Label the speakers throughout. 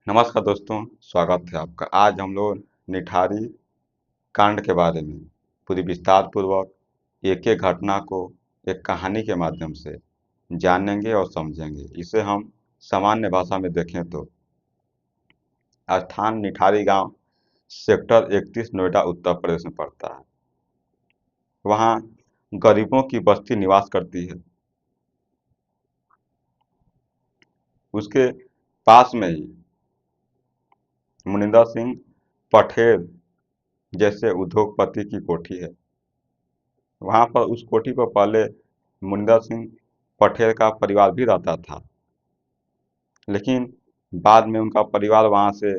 Speaker 1: नमस्कार दोस्तों, स्वागत है आपका। आज हम लोग निठारी कांड के बारे में पूरी विस्तार पूर्वक एक-एक घटना को एक कहानी के माध्यम से जानेंगे और समझेंगे। इसे हम सामान्य भाषा में देखें तो स्थान निठारी गांव सेक्टर 31 नोएडा उत्तर प्रदेश में पड़ता है। वहाँ गरीबों की बस्ती निवास करती है। उसके पास में ही मुनिंदर सिंह पटेल जैसे उद्योगपति की कोठी है। वहाँ पर उस कोठी पर पहले मुनिंदर सिंह पटेल का परिवार भी रहता था, लेकिन बाद में उनका परिवार वहाँ से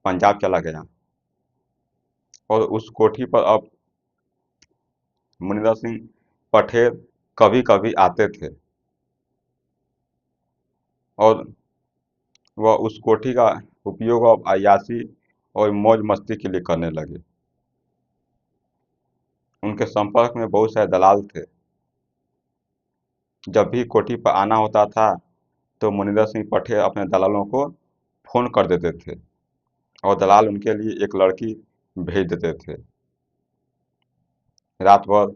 Speaker 1: पंजाब चला गया और उस कोठी पर अब मुनिंदर सिंह पटेल कभी-कभी आते थे और वह उस कोठी का उपयोग अब अय्याशी और मौज मस्ती के लिए करने लगे। उनके संपर्क में बहुत सारे दलाल थे। जब भी कोठी पर आना होता था तो मुनिंदर सिंह पटेल अपने दलालों को फ़ोन कर देते थे और दलाल उनके लिए एक लड़की भेज देते थे। रात भर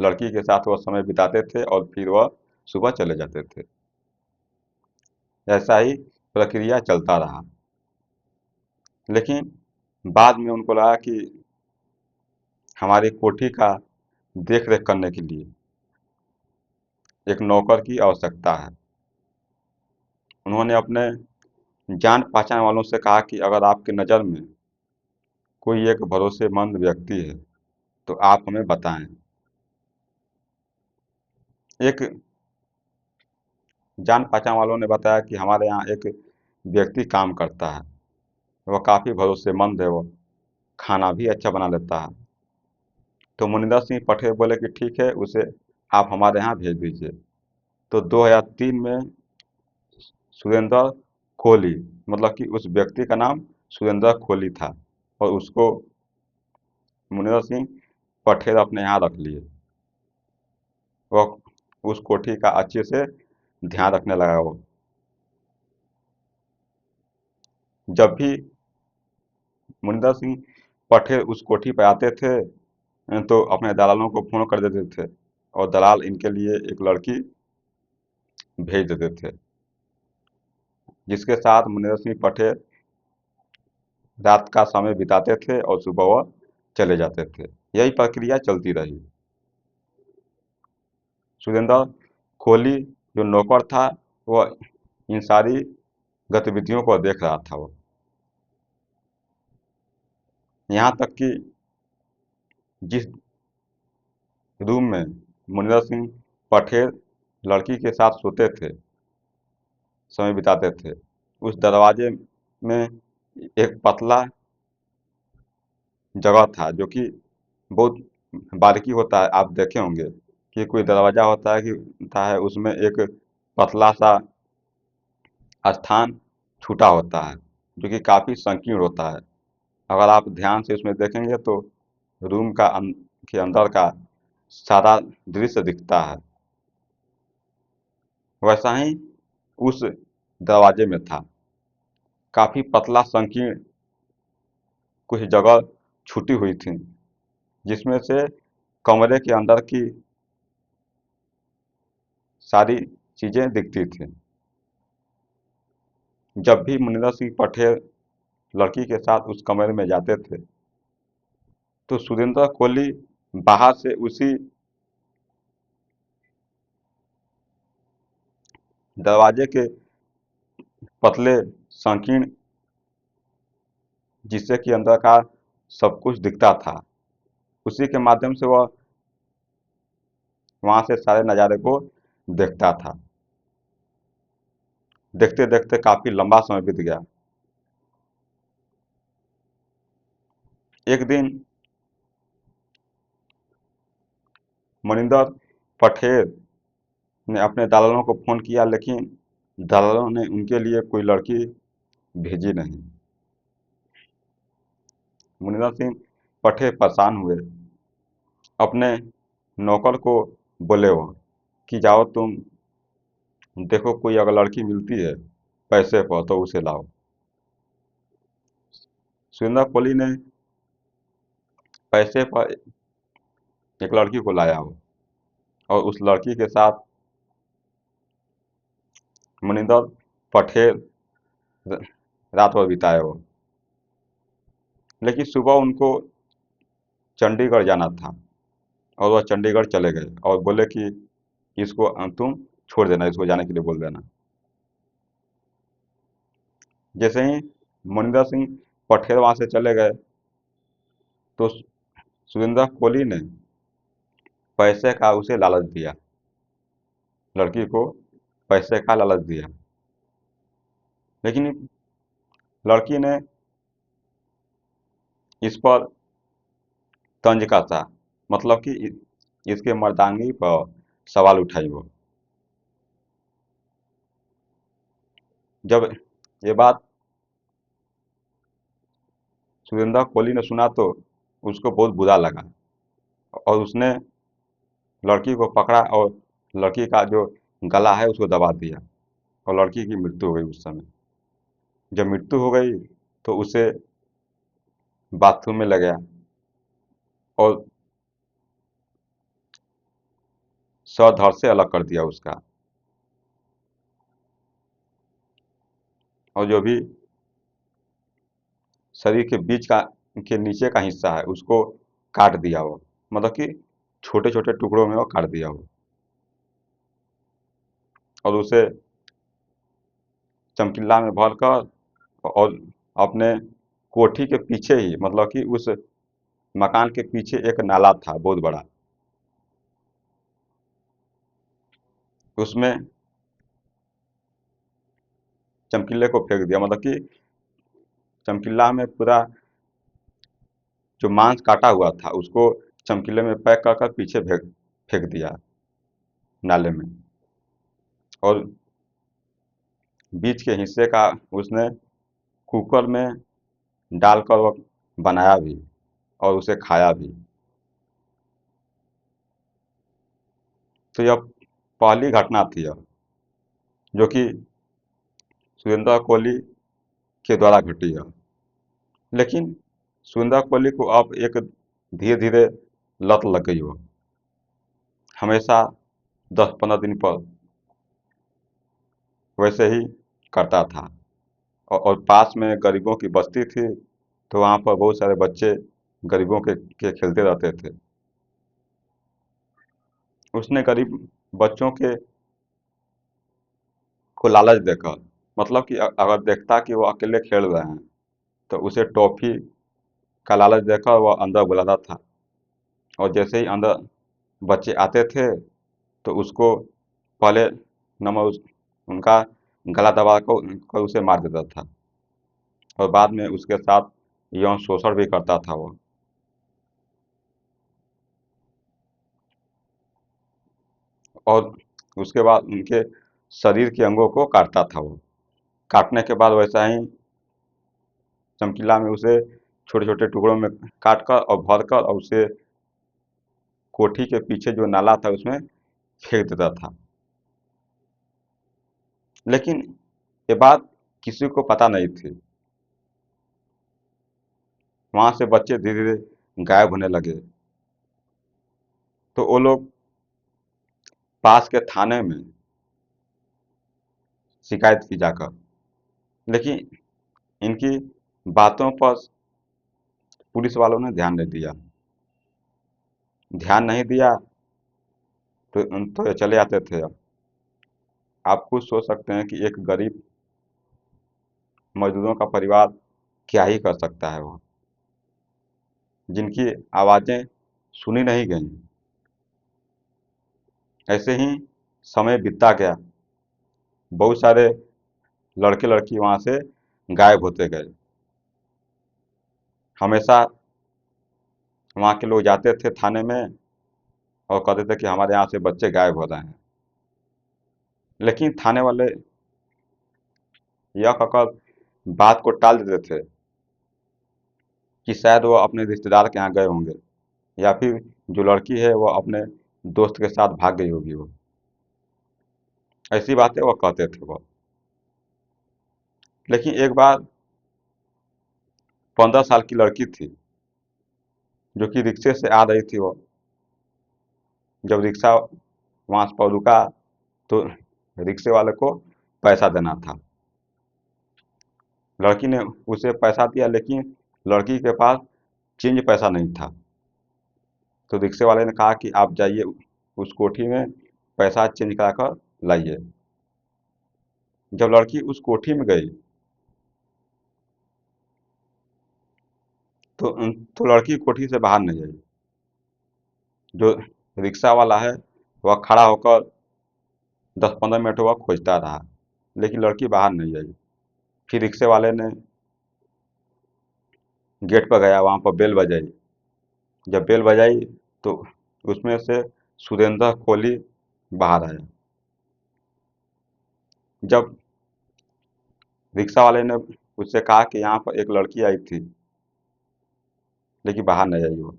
Speaker 1: लड़की के साथ वह समय बिताते थे और फिर वह सुबह चले जाते थे। ऐसा ही प्रक्रिया चलता रहा, लेकिन बाद में उनको लगा कि हमारी कोठी का देख रेख करने के लिए एक नौकर की आवश्यकता है। उन्होंने अपने जान पहचान वालों से कहा कि अगर आपकी नज़र में कोई एक भरोसेमंद व्यक्ति है तो आप हमें बताएं। एक जान पहचान वालों ने बताया कि हमारे यहाँ एक व्यक्ति काम करता है, वह काफ़ी भरोसेमंद है, वह खाना भी अच्छा बना लेता है। तो मुनिंदर सिंह पटेल बोले कि ठीक है, उसे आप हमारे यहाँ भेज दीजिए। तो 2003 में सुरेंद्र कोहली, मतलब कि उस व्यक्ति का नाम सुरेंद्र कोहली था और उसको मुनिंदर सिंह पटेल अपने यहाँ रख लिए। वह उस कोठी का अच्छे से ध्यान रखने लगा। वो जब भी मुनिंदर सिंह पटेल उस कोठी पर आते थे तो अपने दलालों को फ़ोन कर देते थे और दलाल इनके लिए एक लड़की भेज देते थे, जिसके साथ मुनिंदर सिंह पटेल रात का समय बिताते थे और सुबह वह चले जाते थे। यही प्रक्रिया चलती रही। सुरेंद्र कोहली जो नौकर था, वह इन सारी गतिविधियों को देख रहा था। वो यहाँ तक कि जिस रूम में मुनिंदर सिंह पटेल लड़की के साथ सोते थे, समय बिताते थे, उस दरवाजे में एक पतला जगह था जो कि बहुत बारीकी होता है। आप देखे होंगे कि कोई दरवाज़ा होता है उसमें एक पतला सा स्थान छूटा होता है जो कि काफ़ी संकीर्ण होता है। अगर आप ध्यान से उसमें देखेंगे तो रूम के अंदर का सारा दृश्य दिखता है। वैसा ही उस दरवाजे में था, काफ़ी पतला संकीर्ण कुछ जगह छूटी हुई थी, जिसमें से कमरे के अंदर की सारी चीज़ें दिखती थी। जब भी मुनिंदर सिंह पटेल लड़की के साथ उस कमरे में जाते थे तो सुरेंद्र कोहली बाहर से उसी दरवाजे के पतले संकीर्ण जिससे कि अंदर का सब कुछ दिखता था, उसी के माध्यम से वह वहाँ से सारे नज़ारे को देखता था। देखते देखते काफ़ी लंबा समय बीत गया। एक दिन मनिंदर पटेल ने अपने दलालों को फ़ोन किया, लेकिन दलालों ने उनके लिए कोई लड़की भेजी नहीं। मुनिंदर सिंह पटेल परेशान हुए। अपने नौकर को बोले वह कि जाओ तुम देखो, कोई अगर लड़की मिलती है पैसे पर तो उसे लाओ। सुरेंद्र कोहली ने पैसे पर एक लड़की को लाया हो और उस लड़की के साथ मनिंदर पटेल रात भर बिताए हो। लेकिन सुबह उनको चंडीगढ़ जाना था और वह चंडीगढ़ चले गए और बोले कि इसको तुम छोड़ देना, इसको जाने के लिए बोल देना। जैसे ही मनिंदर सिंह पटेल वहां से चले गए तो सुरेंद्र कोहली ने पैसे का उसे लालच दिया, लड़की को पैसे का लालच दिया। लेकिन लड़की ने इस पर तंज कसा, मतलब कि इसके मर्दानगी पर सवाल उठाई वो। जब ये बात सुरेंद्र कोहली ने सुना तो उसको बहुत बुरा लगा और उसने लड़की को पकड़ा और लड़की का जो गला है उसको दबा दिया और लड़की की मृत्यु हो गई उस समय। जब मृत्यु हो गई तो उसे बाथरूम में ले गया और सौ धड़ से अलग कर दिया उसका, और जो भी शरीर के बीच का के नीचे का हिस्सा है उसको काट दिया वो, मतलब कि छोटे छोटे टुकड़ों में वो काट दिया वो और उसे चमकीला में भरकर और अपने कोठी के पीछे ही, मतलब कि उस मकान के पीछे एक नाला था बहुत बड़ा, उसमें चमकीले को फेंक दिया। मतलब कि चमकीला में पूरा जो मांस काटा हुआ था उसको चमकीले में पैक कर कर पीछे फेंक फेंक दिया नाले में, और बीच के हिस्से का उसने कुकर में डालकर वो बनाया भी और उसे खाया भी। तो यह पहली घटना थी यह, जो कि सुरेंद्र कोहली के द्वारा घटी है। लेकिन सुरेंद्र कोहली को अब एक धीरे धीरे लत लग गई हो, हमेशा 10-15 दिन पर वैसे ही करता था। और पास में गरीबों की बस्ती थी तो वहाँ पर बहुत सारे बच्चे गरीबों के खेलते रहते थे। उसने गरीब बच्चों के को लालच देकर, मतलब कि अगर देखता कि वो अकेले खेल रहे हैं तो उसे टॉफी का लालच देकर वह अंदर बुलाता था, और जैसे ही अंदर बच्चे आते थे तो उसको पहले नंबर उनका गला दबा कर उसे मार देता था और बाद में उसके साथ यौन शोषण भी करता था वो। और उसके बाद उनके शरीर के अंगों को काटता था वो। काटने के बाद वैसा ही चमकीला में उसे छोटे छोटे टुकड़ों में काट कर और भर कर और उसे कोठी के पीछे जो नाला था उसमें फेंक देता था। लेकिन ये बात किसी को पता नहीं थी। वहां से बच्चे धीरे धीरे गायब होने लगे तो वो लोग पास के थाने में शिकायत की जाकर। लेकिन इनकी बातों पर पुलिस वालों ने ध्यान नहीं दिया। ध्यान नहीं दिया तो ये चले आते थे। अब आप खुद सोच सकते हैं कि एक गरीब मजदूरों का परिवार क्या ही कर सकता है वो, जिनकी आवाज़ें सुनी नहीं गईं। ऐसे ही समय बीतता गया, बहुत सारे लड़के लड़की वहाँ से गायब होते गए। हमेशा वहाँ के लोग जाते थे थाने में और कहते थे कि हमारे यहाँ से बच्चे गायब हो रहे हैं। लेकिन थाने वाले यह कहकर बात को टाल देते थे कि शायद वो अपने रिश्तेदार के यहाँ गए होंगे या फिर जो लड़की है वो अपने दोस्त के साथ भाग गई होगी वो। ऐसी बातें वो कहते थे वो। लेकिन एक बार 15 साल की लड़की थी जो कि रिक्शे से आ रही थी। वो जब रिक्शा वहां पर रुका तो रिक्शे वाले को पैसा देना था। लड़की ने उसे पैसा दिया, लेकिन लड़की के पास चेंज पैसा नहीं था। तो रिक्शे वाले ने कहा कि आप जाइए उस कोठी में पैसा चेंज करा कर लाइए। जब लड़की उस कोठी में गई तो लड़की कोठी से बाहर नहीं आई। जो रिक्शा वाला है वह खड़ा होकर 10-15 मिनट वह खोजता रहा, लेकिन लड़की बाहर नहीं आई। फिर रिक्शे वाले ने गेट पर गया, वहां पर बेल बजाई। जब बेल बजाई तो उसमें से सुरेंद्र कोहली बाहर आया। जब रिक्शा वाले ने उससे कहा कि यहाँ पर एक लड़की आई थी, लेकिन बाहर नहीं आई वो।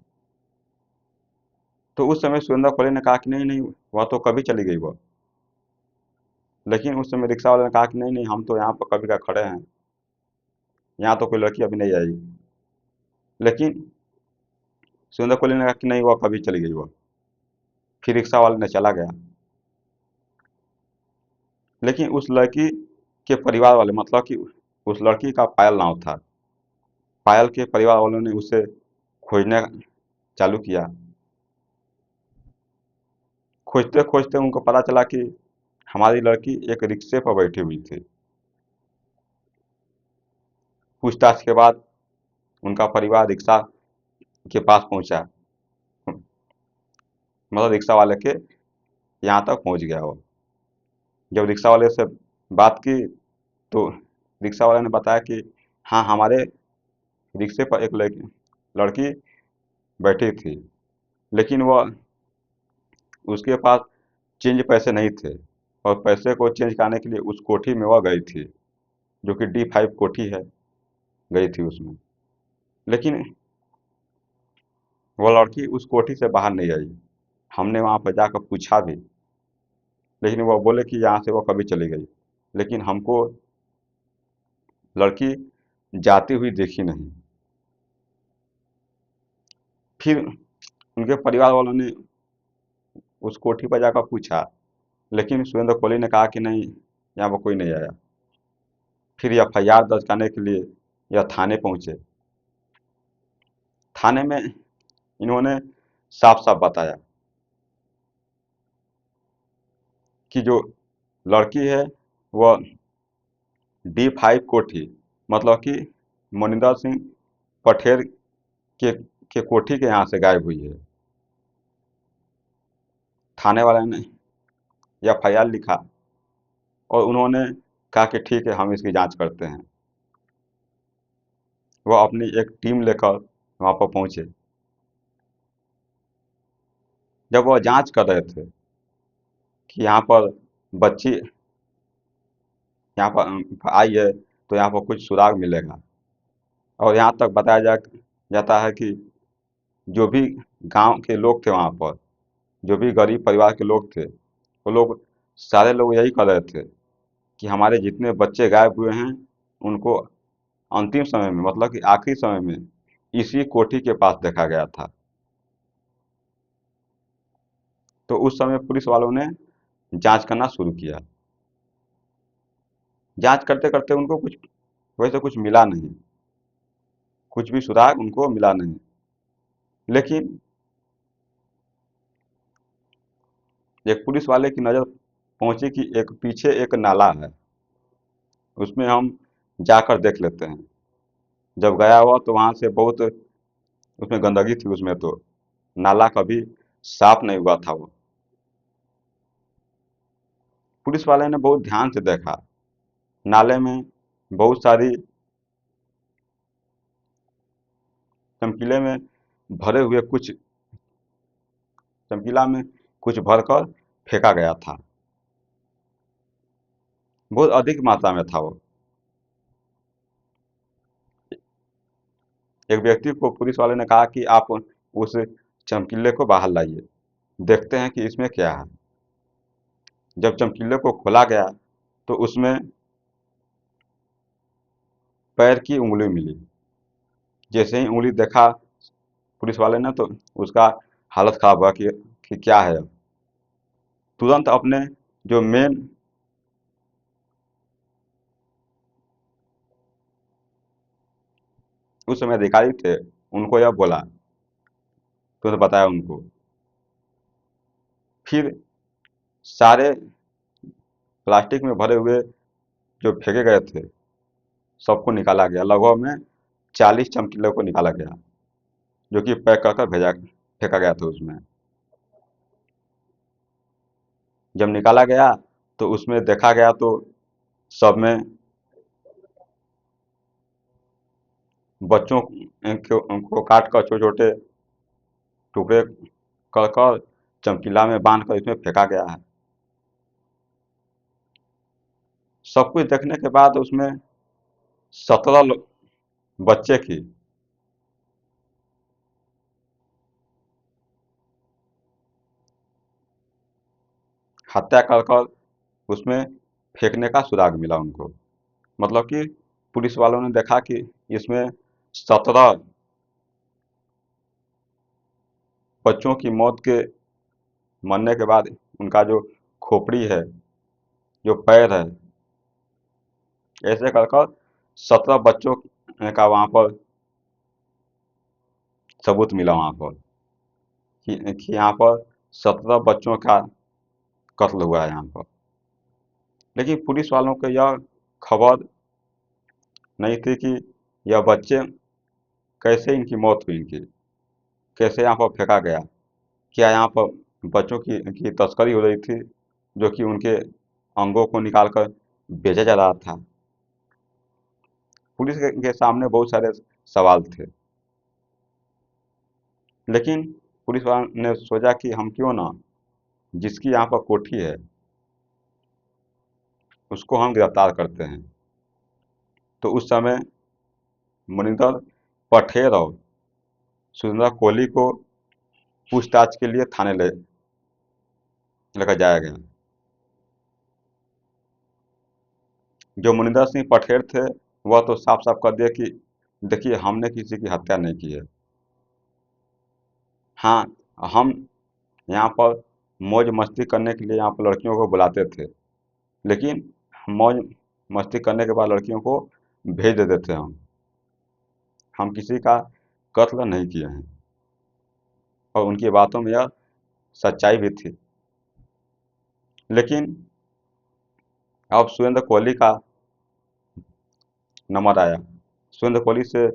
Speaker 1: तो उस समय सुरेंद्र कोहली ने कहा कि नहीं नहीं, वह तो कभी चली गई वह। लेकिन उस समय रिक्शा वाले ने कहा कि नहीं नहीं, हम तो यहाँ पर कभी का खड़े हैं, यहाँ तो कोई लड़की अभी नहीं आई। लेकिन सुरेंद्र कोहली ने कहा कि नहीं, वह कभी चली गई वह। फिर रिक्शा वाले ने चला गया। लेकिन उस लड़की के परिवार वाले, मतलब कि उस लड़की का पायल नाम था, पायल के परिवार वालों ने उसे खोजने चालू किया। खोजते खोजते उनको पता चला कि हमारी लड़की एक रिक्शे पर बैठी हुई थी। पूछताछ के बाद उनका परिवार रिक्शा के पास पहुंचा, मतलब रिक्शा वाले के यहाँ तक पहुंच गया वो। जब रिक्शा वाले से बात की तो रिक्शा वाले ने बताया कि हाँ, हमारे रिक्शे पर एक लड़की बैठी थी, लेकिन वह उसके पास चेंज पैसे नहीं थे, और पैसे को चेंज कराने के लिए उस कोठी में वह गई थी, जो कि D5 कोठी है, गई थी उसमें। लेकिन वो लड़की उस कोठी से बाहर नहीं आई। हमने वहाँ पर जाकर पूछा भी, लेकिन वो बोले कि यहाँ से वो कभी चली गई, लेकिन हमको लड़की जाती हुई देखी नहीं। फिर उनके परिवार वालों ने उस कोठी पर जाकर पूछा, लेकिन सुरेंद्र कोहली ने कहा कि नहीं, यहाँ पर कोई नहीं आया। फिर FIR दर्ज करने के लिए यह थाने पहुंचे। थाने में इन्होंने साफ साफ बताया कि जो लड़की है वह D5 कोठी, मतलब कि मनिंदर सिंह पटेल के कोठी के यहाँ से गायब हुई है। थाने वाले ने FIR लिखा और उन्होंने कहा कि ठीक है, हम इसकी जांच करते हैं। वह अपनी एक टीम लेकर वहाँ पर पहुंचे। जब वह जांच कर रहे थे कि यहाँ पर बच्ची यहाँ पर आई है तो यहाँ पर कुछ सुराग मिलेगा, और यहाँ तक बताया जाता है कि जो भी गांव के लोग थे वहाँ पर, जो भी गरीब परिवार के लोग थे, वो लोग सारे लोग यही कह रहे थे कि हमारे जितने बच्चे गायब हुए हैं उनको अंतिम समय में, मतलब कि आखिरी समय में इसी कोठी के पास देखा गया था। तो उस समय पुलिस वालों ने जांच करना शुरू किया। जांच करते करते उनको कुछ वैसे कुछ मिला नहीं, कुछ भी सुराग उनको मिला नहीं। लेकिन एक पुलिस वाले की नज़र पहुंची कि एक पीछे एक नाला है, उसमें हम जाकर देख लेते हैं। जब गया हुआ तो वहां से बहुत उसमें गंदगी थी, उसमें तो नाला कभी साफ नहीं हुआ था वो। पुलिस वाले ने बहुत ध्यान से देखा, नाले में बहुत सारी चमकीले में भरे हुए कुछ चमकीला में कुछ भरकर फेंका गया था, बहुत अधिक मात्रा में था वो। एक व्यक्ति को पुलिस वाले ने कहा कि आप उस चमकीले को बाहर लाइए, देखते हैं कि इसमें क्या है। जब चमकीले को खोला गया तो उसमें पैर की उंगली मिली। जैसे ही उंगली देखा पुलिस वाले ने, तो उसका हालत खराब हुआ कि क्या है। तुरंत अपने जो मेन उस समय अधिकारी थे, उनको यह बोला, तुरंत बताया उनको। फिर सारे प्लास्टिक में भरे हुए जो फेंके गए थे, सबको निकाला गया। लगभग में 40 चमकीलों को निकाला गया, जो कि पैक कर कर भेजा फेंका गया था उसमें। जब निकाला गया तो उसमें देखा गया तो सब में बच्चों को काट कर छोटे छोटे टुकड़े कर कर चमकीला में बांध कर इसमें फेंका गया है। सब कुछ देखने के बाद उसमें 17 बच्चे की हत्या कर कर उसमें फेंकने का सुराग मिला उनको। मतलब कि पुलिस वालों ने देखा कि इसमें 17 बच्चों की मौत के मरने के बाद उनका जो खोपड़ी है, जो पैर है, ऐसे कर कर 17 बच्चों का वहाँ पर सबूत मिला वहाँ पर कि यहाँ पर 17 बच्चों का कत्ल हुआ है यहाँ पर। लेकिन पुलिस वालों को यह खबर नहीं थी कि यह बच्चे कैसे, इनकी मौत हुई, इनकी कैसे यहाँ पर फेंका गया। क्या यहाँ पर बच्चों की तस्करी हो रही थी, जो कि उनके अंगों को निकाल कर बेचा जा रहा था। पुलिस के सामने बहुत सारे सवाल थे, लेकिन पुलिस वालों ने सोचा कि हम क्यों ना, जिसकी यहाँ पर कोठी है उसको हम गिरफ्तार करते हैं। तो उस समय मनिंदर पटेल और सुरेंद्र कोहली को पूछताछ के लिए थाने लेकर जाया गया। जो मनिंदर सिंह पटेल थे, वह तो साफ साफ कर दिया कि देखिए, हमने किसी की हत्या नहीं की है। हाँ, हम यहाँ पर मौज मस्ती करने के लिए यहाँ पर लड़कियों को बुलाते थे, लेकिन मौज मस्ती करने के बाद लड़कियों को भेज देते थे। हम किसी का कत्ल नहीं किए हैं। और उनकी बातों में यह सच्चाई भी थी। लेकिन अब सुरेंद्र कोहली का नंबर आया, सुरेंद्र कोहली से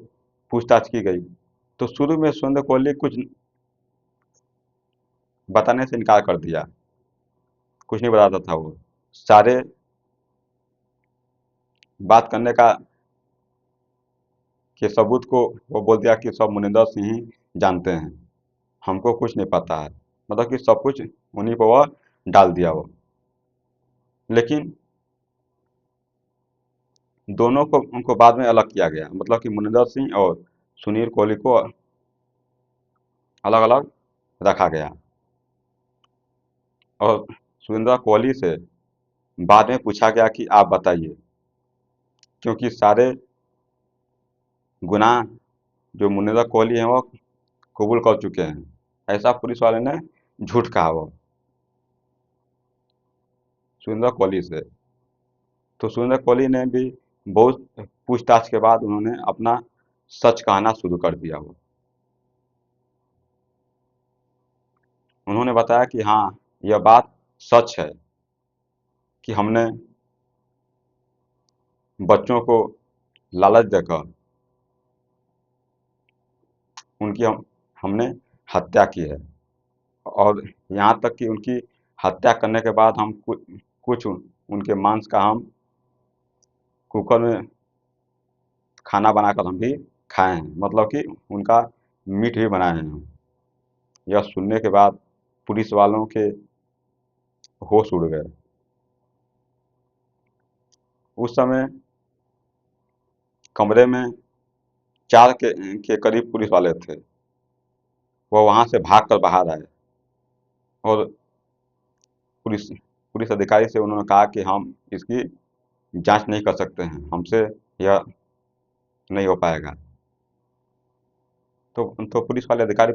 Speaker 1: पूछताछ की गई। तो शुरू में सुरेंद्र कोहली कुछ बताने से इनकार कर दिया, कुछ नहीं बताता था वो। सारे बात करने का के सबूत को वो बोल दिया कि सब मुनिंदर सिंह ही जानते हैं, हमको कुछ नहीं पता है। मतलब कि सब कुछ उन्हीं पर वह डाल दिया वो। लेकिन दोनों को उनको बाद में अलग किया गया, मतलब कि मुनिंदर सिंह और सुनील कोहली को अलग अलग रखा गया। और सुरेंद्र कोहली से बाद में पूछा गया कि आप बताइए, क्योंकि सारे गुनाह जो मुनिंदर कोहली हैं वो कबूल कर चुके हैं। ऐसा पुलिस वाले ने झूठ कहा वो सुरेंद्र कोहली से। तो सुरेंद्र कोहली ने भी बहुत पूछताछ के बाद उन्होंने अपना सच कहना शुरू कर दिया वो। उन्होंने बताया कि हाँ, यह बात सच है कि हमने बच्चों को लालच देकर उनकी हमने हत्या की है। और यहाँ तक कि उनकी हत्या करने के बाद हम कुछ उनके मांस का हम कुकर में खाना बनाकर हम भी खाए हैं, मतलब कि उनका मीट भी बनाए हैं हम। यह सुनने के बाद पुलिस वालों के होश उड़ गए। उस समय कमरे में 4 के करीब पुलिस वाले थे। वो वहाँ से भाग कर बाहर आए और पुलिस पुलिस अधिकारी से उन्होंने कहा कि हम इसकी जांच नहीं कर सकते हैं, हमसे यह नहीं हो पाएगा। तो पुलिस वाले अधिकारी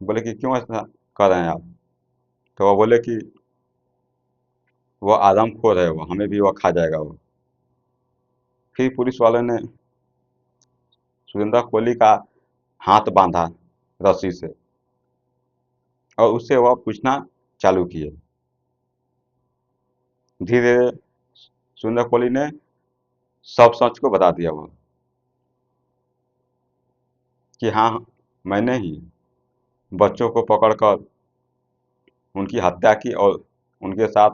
Speaker 1: बोले कि क्यों ऐसा कर रहे हैं आप? तो वो बोले कि वो आदमखोर है, वो हमें भी वो खा जाएगा वो। फिर पुलिस वालों ने सुरेंद्र कोहली का हाथ बांधा रस्सी से और उससे वह पूछना चालू किए। धीरे धीरे सुरेंद्र कोहली ने सब सच को बता दिया वो, कि हाँ, मैंने ही बच्चों को पकड़कर उनकी हत्या की और उनके साथ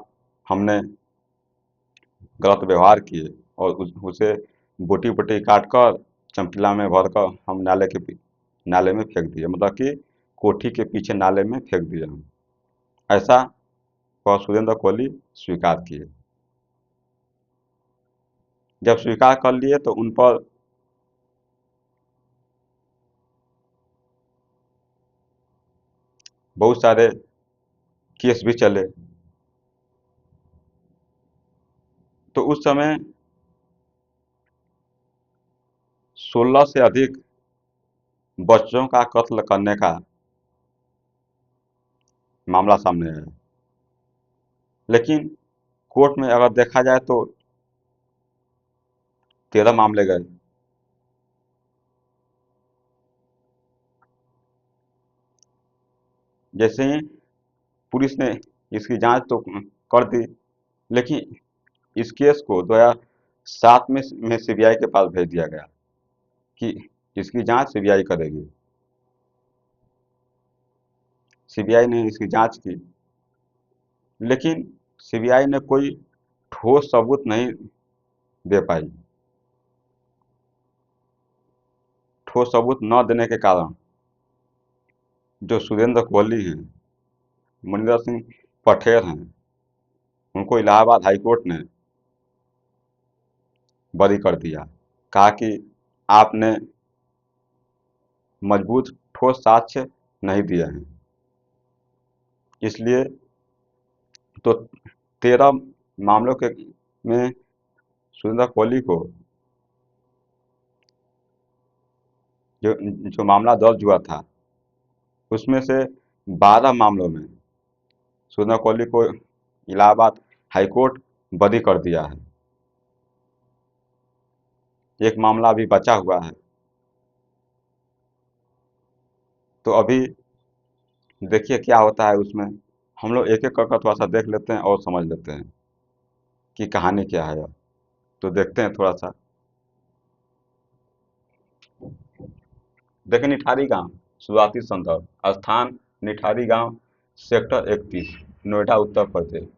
Speaker 1: हमने गलत व्यवहार किए और उसे बोटी बोटी काट कर चमकीला में भर कर हम नाले में फेंक दिए, मतलब कि कोठी के पीछे नाले में फेंक दिए हम। ऐसा वह सुरेंद्र कोहली स्वीकार किए। जब स्वीकार कर लिए तो उन पर बहुत सारे केस भी चले। तो उस समय 16 से अधिक बच्चों का कत्ल करने का मामला सामने आया। लेकिन कोर्ट में अगर देखा जाए तो 13 मामले गए। जैसे ही पुलिस ने इसकी जांच तो कर दी, लेकिन इस केस को 2007 में सीबीआई के पास भेज दिया गया कि इसकी जांच सीबीआई करेगी। सीबीआई ने इसकी जांच की, लेकिन सीबीआई ने कोई ठोस सबूत नहीं दे पाई। ठोस सबूत न देने के कारण जो सुरेंद्र कोहली हैं, मनिंदर सिंह पटेल हैं, उनको इलाहाबाद हाई कोर्ट ने बरी कर दिया। कहा कि आपने मजबूत ठोस साक्ष्य नहीं दिए हैं, इसलिए तो 13 मामलों के में सुरेंद्र कोहली को जो मामला दर्ज हुआ था, उसमें से 12 मामलों में सुरेंद्र कोहली को इलाहाबाद हाई कोर्ट बरी कर दिया है। एक मामला अभी बचा हुआ है। तो अभी देखिए क्या होता है उसमें। हम लोग एक एक करके थोड़ा सा देख लेते हैं और समझ लेते हैं कि कहानी क्या है। तो देखते हैं थोड़ा सा। देखिए, निठारी गांव शुरुआती संदर्भ, स्थान निठारी गांव, सेक्टर 31, नोएडा, उत्तर प्रदेश।